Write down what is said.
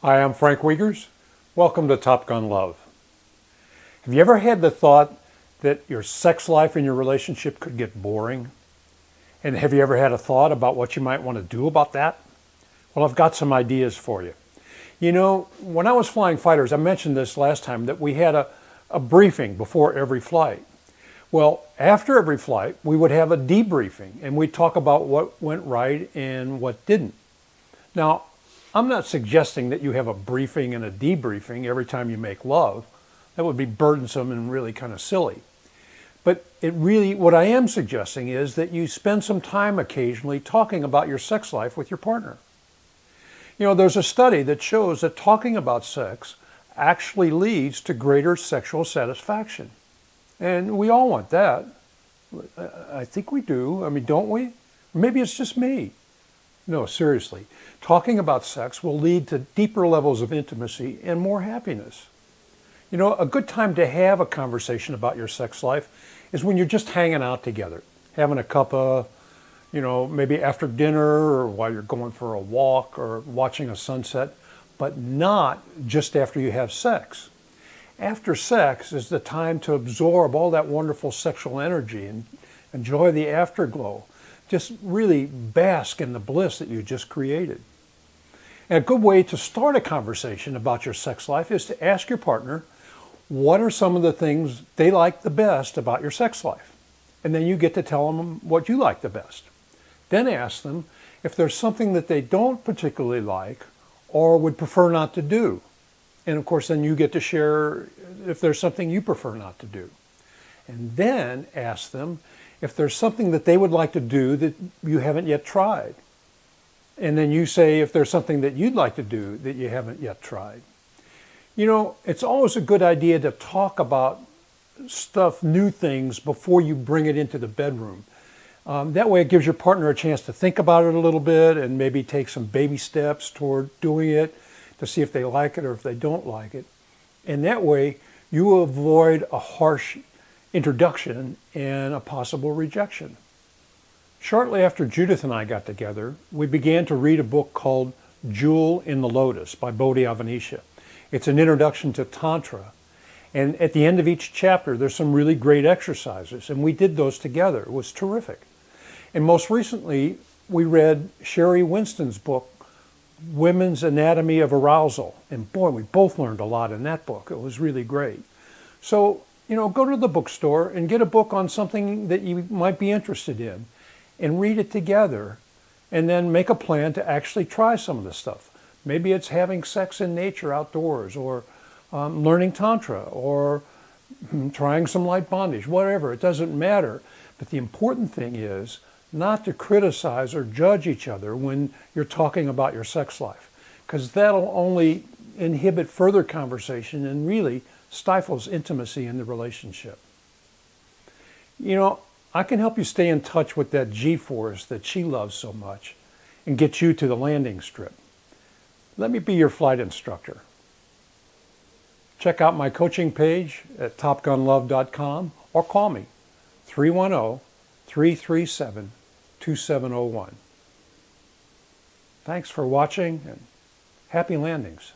Hi, I'm Frank Wiegers. Welcome to Top Gun Love. Have you ever had the thought that your sex life in your relationship could get boring? And have you ever had a thought about what you might want to do about that? Well, I've got some ideas for you. You know, when I was flying fighters, I mentioned this last time, that we had a briefing before every flight. Well, after every flight, we would have a debriefing and we'd talk about what went right and what didn't. Now, I'm not suggesting that you have a briefing and a debriefing every time you make love. That would be burdensome and really kind of silly. But what I am suggesting is that you spend some time occasionally talking about your sex life with your partner. You know, there's a study that shows that talking about sex actually leads to greater sexual satisfaction. And we all want that. I think we do. I mean, don't we? Maybe it's just me. No, seriously. Talking about sex will lead to deeper levels of intimacy and more happiness. You know, a good time to have a conversation about your sex life is when you're just hanging out together, having a cuppa, maybe after dinner or while you're going for a walk or watching a sunset, but not just after you have sex. After sex is the time to absorb all that wonderful sexual energy and enjoy the afterglow. Just really bask in the bliss that you just created. And a good way to start a conversation about your sex life is to ask your partner, what are some of the things they like the best about your sex life? And then you get to tell them what you like the best. Then ask them if there's something that they don't particularly like or would prefer not to do. And of course, then you get to share if there's something you prefer not to do. And then ask them if there's something that they would like to do that you haven't yet tried. And then you say if there's something that you'd like to do that you haven't yet tried. You know, it's always a good idea to talk about new things before you bring it into the bedroom. That way it gives your partner a chance to think about it a little bit and maybe take some baby steps toward doing it to see if they like it or if they don't like it. And that way you avoid a harsh introduction and a possible rejection. Shortly after Judith and I got together, we began to read a book called Jewel in the Lotus by Bodhi Avanesha. It's an introduction to Tantra. And at the end of each chapter, there's some really great exercises. And we did those together. It was terrific. And most recently, we read Sherry Winston's book, Women's Anatomy of Arousal. And boy, we both learned a lot in that book. It was really great. So, go to the bookstore and get a book on something that you might be interested in and read it together and then make a plan to actually try some of this stuff. Maybe it's having sex in nature outdoors or learning Tantra or trying some light bondage, whatever. It doesn't matter. But the important thing is not to criticize or judge each other when you're talking about your sex life, because that'll only inhibit further conversation and really stifles intimacy in the relationship. I can help you stay in touch with that G-force that she loves so much and get you to the landing strip. Let me be your flight instructor. Check out my coaching page at topgunlove.com or call me 310-337-2701. Thanks for watching and happy landings.